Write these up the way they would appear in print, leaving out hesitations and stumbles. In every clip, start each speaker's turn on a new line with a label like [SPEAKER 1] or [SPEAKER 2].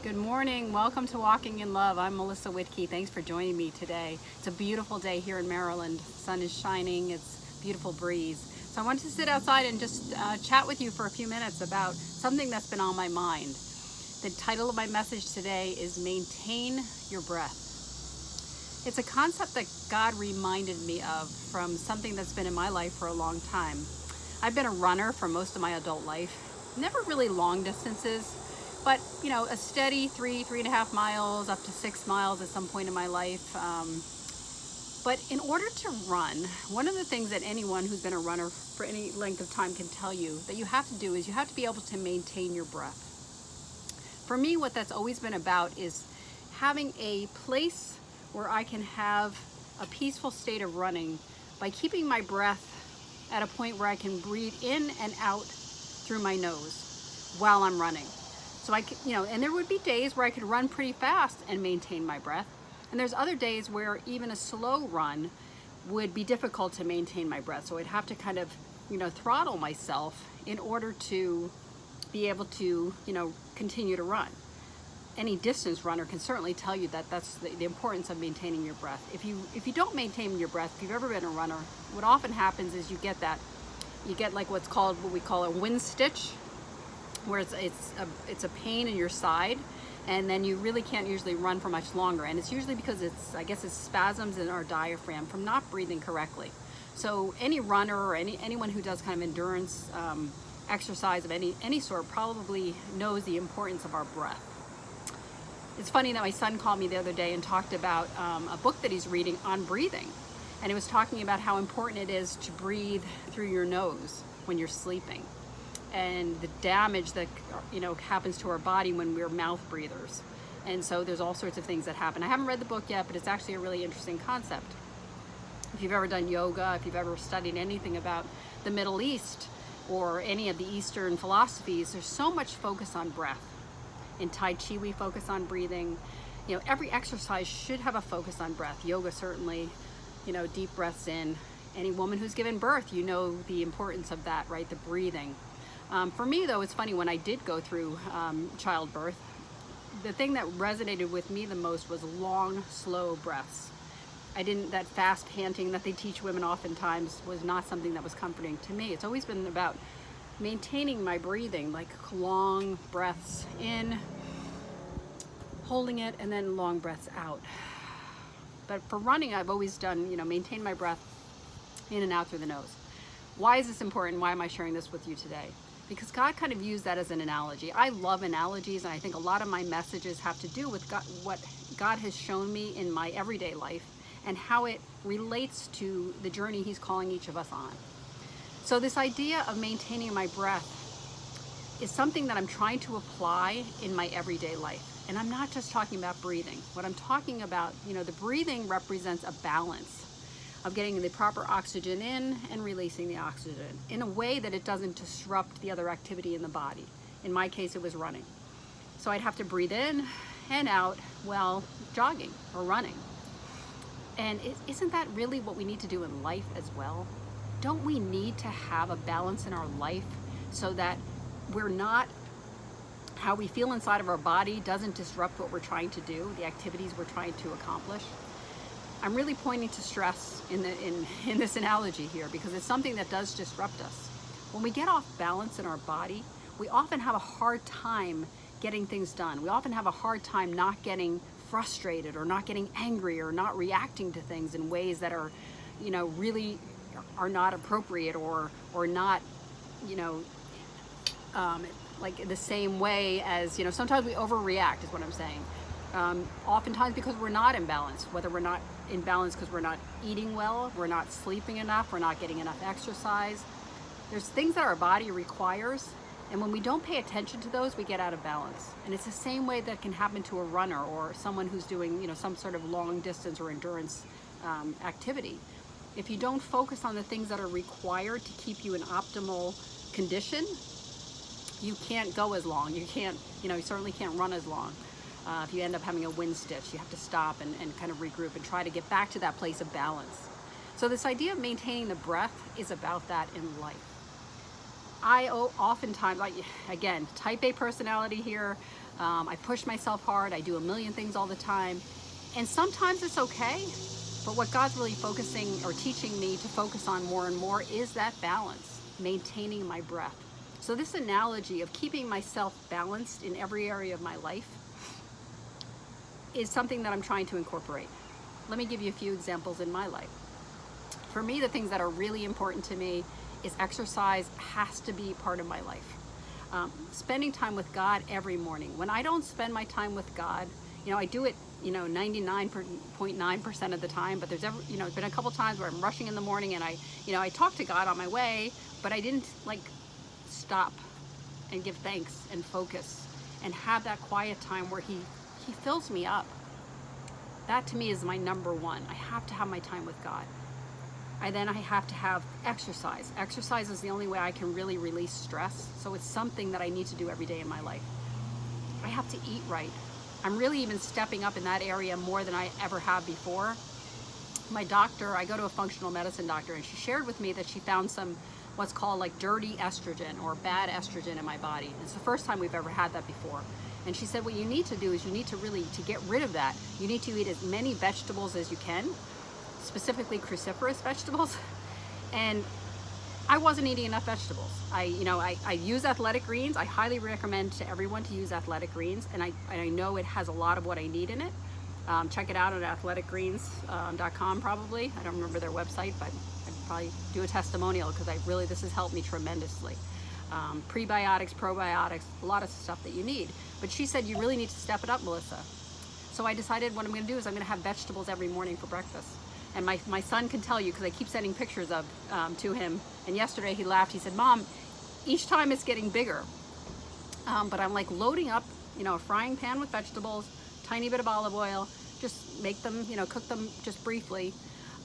[SPEAKER 1] Good morning. Welcome to Walking in Love. I'm Melissa Whitkey. Thanks for joining me today. It's a beautiful day here in Maryland. The sun is shining. It's a beautiful breeze. So I wanted to sit outside and just chat with you for a few minutes about something that's been on my mind. The title of my message today is Maintain Your Breath. It's a concept that God reminded me of from something that's been in my life for a long time. I've been a runner for most of my adult life. Never really long distances, but a steady 3.5 miles, up to 6 miles at some point in my life. But in order to run, one of the things that anyone who's been a runner for any length of time can tell you that you have to do is you have to be able to maintain your breath. For me, what that's always been about is having a place where I can have a peaceful state of running by keeping my breath at a point where I can breathe in and out through my nose while I'm running. So and there would be days where I could run pretty fast and maintain my breath. And there's other days where even a slow run would be difficult to maintain my breath. So I'd have to kind of, throttle myself in order to be able to, continue to run. Any distance runner can certainly tell you that that's the importance of maintaining your breath. If you don't maintain your breath, if you've ever been a runner, what often happens is you get like what we call a wind stitch, where it's a pain in your side, and then you really can't usually run for much longer. And it's usually because it's spasms in our diaphragm from not breathing correctly. So any runner or anyone who does kind of endurance exercise of any sort probably knows the importance of our breath. It's funny that my son called me the other day and talked about a book that he's reading on breathing. And he was talking about how important it is to breathe through your nose when you're sleeping, and the damage that happens to our body when we're mouth breathers. And so there's all sorts of things that happen. I haven't read the book yet, but it's actually a really interesting concept. If you've ever done yoga, if you've ever studied anything about the Middle East or any of the Eastern philosophies, there's so much focus on breath. In Tai Chi, we focus on breathing. Every exercise should have a focus on breath. Yoga, certainly, deep breaths in. Any woman who's given birth, the importance of that, right? The breathing. For me, though, it's funny, when I did go through childbirth, the thing that resonated with me the most was long, slow breaths. That fast panting that they teach women oftentimes was not something that was comforting to me. It's always been about maintaining my breathing, like long breaths in, holding it, and then long breaths out. But for running, I've always done, maintain my breath in and out through the nose. Why is this important? Why am I sharing this with you today? Because God kind of used that as an analogy. I love analogies, and I think a lot of my messages have to do with what God has shown me in my everyday life and how it relates to the journey He's calling each of us on. So this idea of maintaining my breath is something that I'm trying to apply in my everyday life. And I'm not just talking about breathing. What I'm talking about, the breathing represents a balance of getting the proper oxygen in and releasing the oxygen in a way that it doesn't disrupt the other activity in the body. In my case, it was running. So I'd have to breathe in and out while jogging or running. And isn't that really what we need to do in life as well? Don't we need to have a balance in our life so that how we feel inside of our body doesn't disrupt what we're trying to do, the activities we're trying to accomplish? I'm really pointing to stress in this analogy here, because it's something that does disrupt us. When we get off balance in our body, we often have a hard time getting things done. We often have a hard time not getting frustrated or not getting angry or not reacting to things in ways that are, really are not appropriate or not, like the same way as, sometimes we overreact is what I'm saying. Oftentimes because we're not in balance, whether we're not in balance because we're not eating well, we're not sleeping enough, we're not getting enough exercise. There's things that our body requires, and when we don't pay attention to those, we get out of balance. And it's the same way that can happen to a runner or someone who's doing, some sort of long distance or endurance activity. If you don't focus on the things that are required to keep you in optimal condition, you can't go as long. You certainly can't run as long. If you end up having a wind stitch, you have to stop and kind of regroup and try to get back to that place of balance. So this idea of maintaining the breath is about that in life. I oftentimes, again, type A personality here. I push myself hard. I do a million things all the time. And sometimes it's okay. But what God's really focusing or teaching me to focus on more and more is that balance, maintaining my breath. So this analogy of keeping myself balanced in every area of my life is something that I'm trying to incorporate. Let me give you a few examples in my life. For me, the things that are really important to me is exercise has to be part of my life. Spending time with God every morning. When I don't spend my time with God, I do it, 99.9% of the time, but there's been a couple times where I'm rushing in the morning and I talk to God on my way, but I didn't stop and give thanks and focus and have that quiet time where he fills me up. That to me is my number one. I have to have my time with God. I have to have exercise. Exercise is the only way I can really release stress. So it's something that I need to do every day in my life. I have to eat right. I'm really even stepping up in that area more than I ever have before. My doctor, I go to a functional medicine doctor, and she shared with me that she found some what's called dirty estrogen or bad estrogen in my body. It's the first time we've ever had that before. And she said what you need to do is you need to get rid of that, you need to eat as many vegetables as you can, specifically cruciferous vegetables. And I wasn't eating enough vegetables. I use Athletic Greens. I highly recommend to everyone to use Athletic Greens, and I know it has a lot of what I need in it. Check it out at athleticgreens.com probably. I don't remember their website, but I'd probably do a testimonial because this has helped me tremendously. Prebiotics, probiotics, a lot of stuff that you need. But she said you really need to step it up, Melissa. So I decided what I'm going to do is I'm going to have vegetables every morning for breakfast. And my son can tell you, because I keep sending pictures of to him. And yesterday he laughed. He said, "Mom, each time it's getting bigger." But I'm loading up, a frying pan with vegetables, tiny bit of olive oil, just make them, cook them just briefly.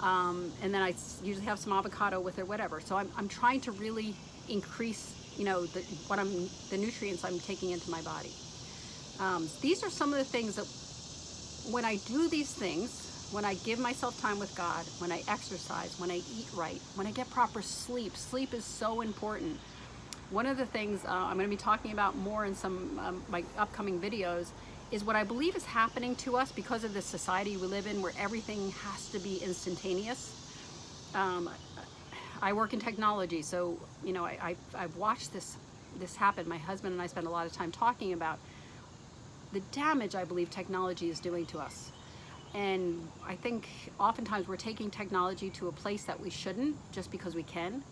[SPEAKER 1] And then I usually have some avocado with it, whatever. So I'm trying to really increase, the nutrients I'm taking into my body. These are some of the things that when I do these things, when I give myself time with God, when I exercise, when I eat right, when I get proper sleep. Sleep is so important. One of the things I'm going to be talking about more in some my upcoming videos is what I believe is happening to us because of the society we live in where everything has to be instantaneous. I work in technology, so I've watched this happen. My husband and I spend a lot of time talking about the damage I believe technology is doing to us. And I think oftentimes we're taking technology to a place that we shouldn't just because we can.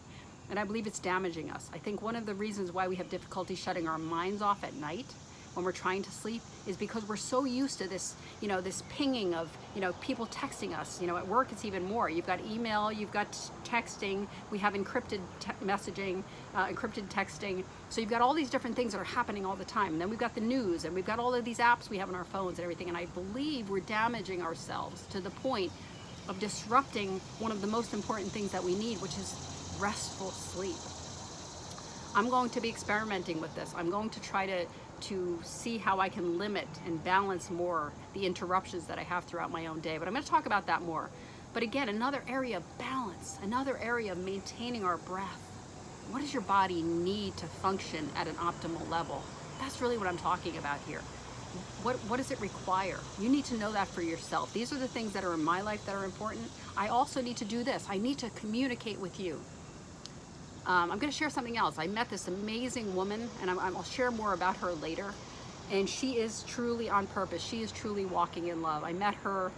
[SPEAKER 1] And I believe it's damaging us. I think one of the reasons why we have difficulty shutting our minds off at night when we're trying to sleep is because we're so used to this, this pinging of, people texting us. At work it's even more. You've got email, you've got texting, we have encrypted messaging, encrypted texting. So you've got all these different things that are happening all the time. And then we've got the news, and we've got all of these apps we have on our phones and everything. And I believe we're damaging ourselves to the point of disrupting one of the most important things that we need, which is restful sleep. I'm going to be experimenting with this. I'm going to try to see how I can limit and balance more the interruptions that I have throughout my own day. But I'm going to talk about that more. But again, another area of balance, another area of maintaining our breath. What does your body need to function at an optimal level? That's really what I'm talking about here. What does it require? You need to know that for yourself. These are the things that are in my life that are important. I also need to do this. I need to communicate with you. I'm going to share something else. I met this amazing woman, and I'll share more about her later. And she is truly on purpose. She is truly walking in love. I met her.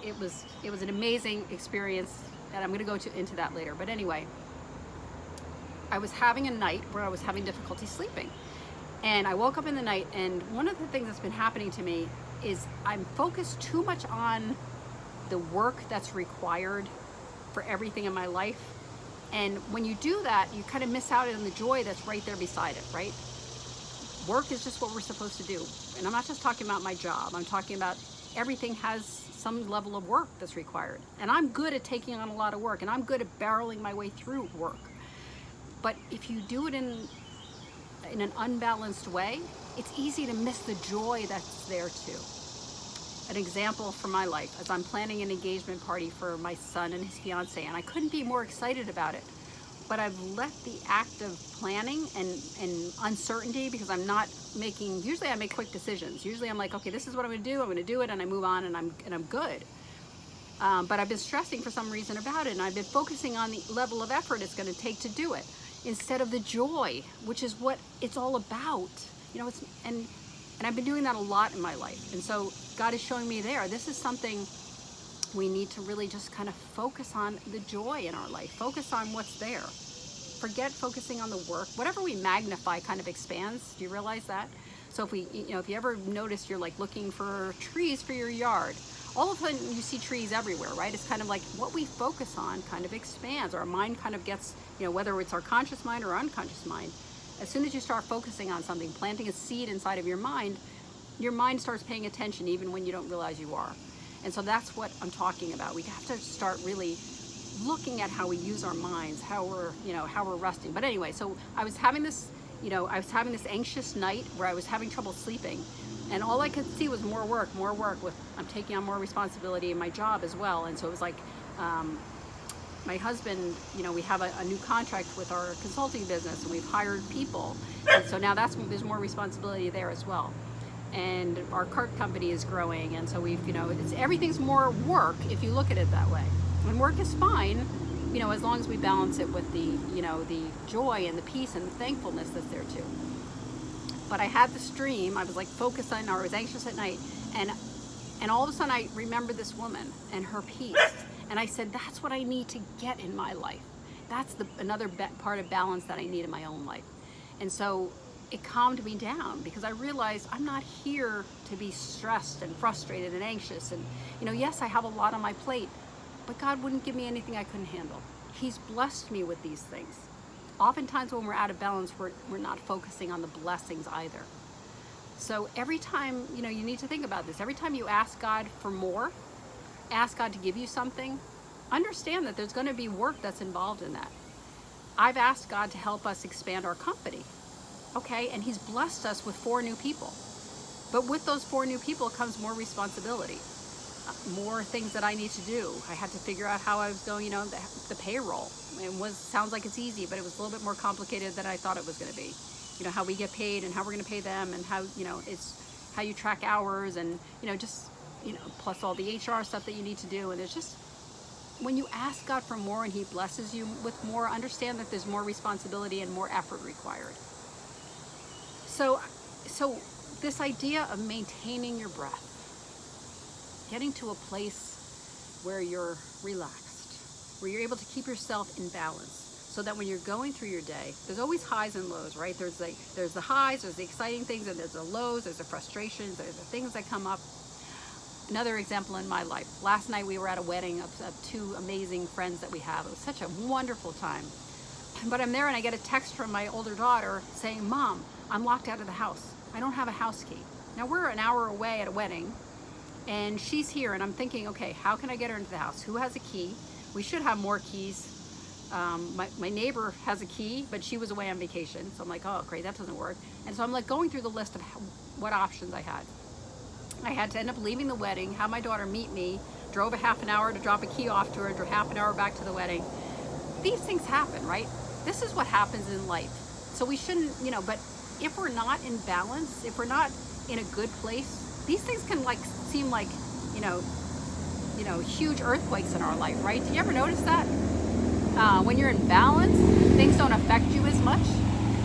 [SPEAKER 1] It was an amazing experience, and I'm going to go into that later. But anyway, I was having a night where I was having difficulty sleeping. And I woke up in the night, and one of the things that's been happening to me is I'm focused too much on the work that's required for everything in my life. And when you do that, you kind of miss out on the joy that's right there beside it, right? Work is just what we're supposed to do. And I'm not just talking about my job. I'm talking about everything has some level of work that's required. And I'm good at taking on a lot of work, and I'm good at barreling my way through work. But if you do it in an unbalanced way, it's easy to miss the joy that's there too. An example from my life, as I'm planning an engagement party for my son and his fiance, and I couldn't be more excited about it. but I've let the act of planning and uncertainty, because I'm not making, usually I make quick decisions. Usually I'm like, okay, this is what I'm gonna do it, and I move on, and I'm good. But I've been stressing for some reason about it, and I've been focusing on the level of effort it's gonna take to do it, instead of the joy, which is what it's all about. You know, and I've been doing that a lot in my life. And so God is showing me there, this is something we need to really just kind of focus on, the joy in our life. Focus on what's there. Forget focusing on the work. Whatever we magnify kind of expands. Do you realize that? So if if you ever notice you're like looking for trees for your yard, all of a sudden you see trees everywhere, right? It's kind of like what we focus on kind of expands. Our mind kind of gets, whether it's our conscious mind or unconscious mind, as soon as you start focusing on something, planting a seed inside of your mind starts paying attention even when you don't realize you are. And so that's what I'm talking about. We have to start really looking at how we use our minds, how we're resting. But anyway, so I was having this anxious night where I was having trouble sleeping, and all I could see was more work. I'm taking on more responsibility in my job as well. And so it was like, my husband, we have a new contract with our consulting business, and we've hired people. And so now there's more responsibility there as well. And our cart company is growing, and so everything's more work if you look at it that way. And work is fine, as long as we balance it with the joy and the peace and the thankfulness that's there too. But I had this dream. I was like focused on, or I was anxious at night, and all of a sudden I remembered this woman and her peace, and I said, that's what I need to get in my life. That's another part of balance that I need in my own life. And so it calmed me down, because I realized I'm not here to be stressed and frustrated and anxious. And, yes, I have a lot on my plate, but God wouldn't give me anything I couldn't handle. He's blessed me with these things. Oftentimes when we're out of balance, we're not focusing on the blessings either. So every time, you need to think about this. Every time you ask God for more, ask God to give you something, understand that there's going to be work that's involved in that. I've asked God to help us expand our company. Okay, and He's blessed us with 4 new people. But with those 4 new people comes more responsibility, more things that I need to do. I had to figure out how I was going, the payroll. Sounds like it's easy, but it was a little bit more complicated than I thought it was going to be. How we get paid and how we're going to pay them, and how, it's how you track hours, and, plus all the HR stuff that you need to do. And it's just, when you ask God for more and He blesses you with more, understand that there's more responsibility and more effort required. So this idea of maintaining your breath, getting to a place where you're relaxed, where you're able to keep yourself in balance, so that when you're going through your day, there's always highs and lows, right? There's the highs, there's the exciting things, and there's the lows, there's the frustrations, there's the things that come up. Another example in my life, last night we were at a wedding of 2 amazing friends that we have. It was such a wonderful time. But I'm there and I get a text from my older daughter saying, Mom, I'm locked out of the house. I don't have a house key. Now we're an hour away at a wedding, and she's here, and I'm thinking, okay, how can I get her into the house? Who has a key? We should have more keys. My neighbor has a key, but she was away on vacation. So I'm like, oh, great, that doesn't work. And so I'm like going through the list of what options I had. I had to end up leaving the wedding, have my daughter meet me, drove a half an hour to drop a key off to her, drove half an hour back to the wedding. These things happen, right? This is what happens in life. So we shouldn't, but if we're not in balance, if we're not in a good place, these things can seem like, huge earthquakes in our life, right? Do you ever notice that? When you're in balance, things don't affect you as much.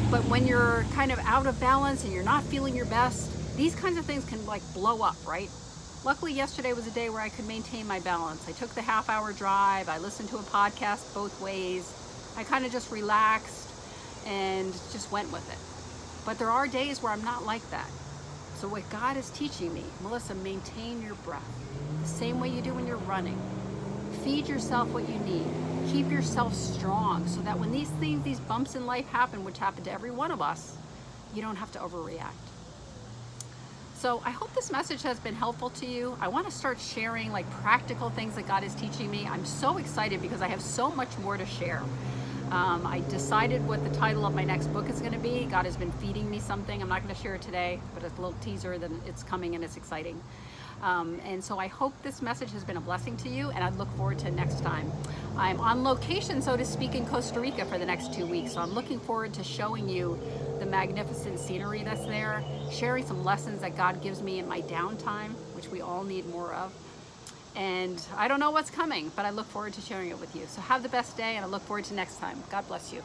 [SPEAKER 1] But when you're kind of out of balance and you're not feeling your best, these kinds of things can blow up, right? Luckily, yesterday was a day where I could maintain my balance. I took the half-hour drive. I listened to a podcast both ways. I kind of just relaxed and just went with it. But there are days where I'm not like that. So what God is teaching me, Melissa, maintain your breath the same way you do when you're running. Feed yourself what you need. Keep yourself strong, so that when these things, these bumps in life happen, which happen to every one of us, you don't have to overreact. So I hope this message has been helpful to you. I want to start sharing practical things that God is teaching me. I'm so excited because I have so much more to share. I decided what the title of my next book is going to be. God has been feeding me something. I'm not going to share it today, but it's a little teaser that it's coming and it's exciting. And so I hope this message has been a blessing to you, and I look forward to next time. I'm on location, so to speak, in Costa Rica for the next 2 weeks, so I'm looking forward to showing you the magnificent scenery that's there, sharing some lessons that God gives me in my downtime, which we all need more of. And I don't know what's coming, but I look forward to sharing it with you. So have the best day, and I look forward to next time. God bless you.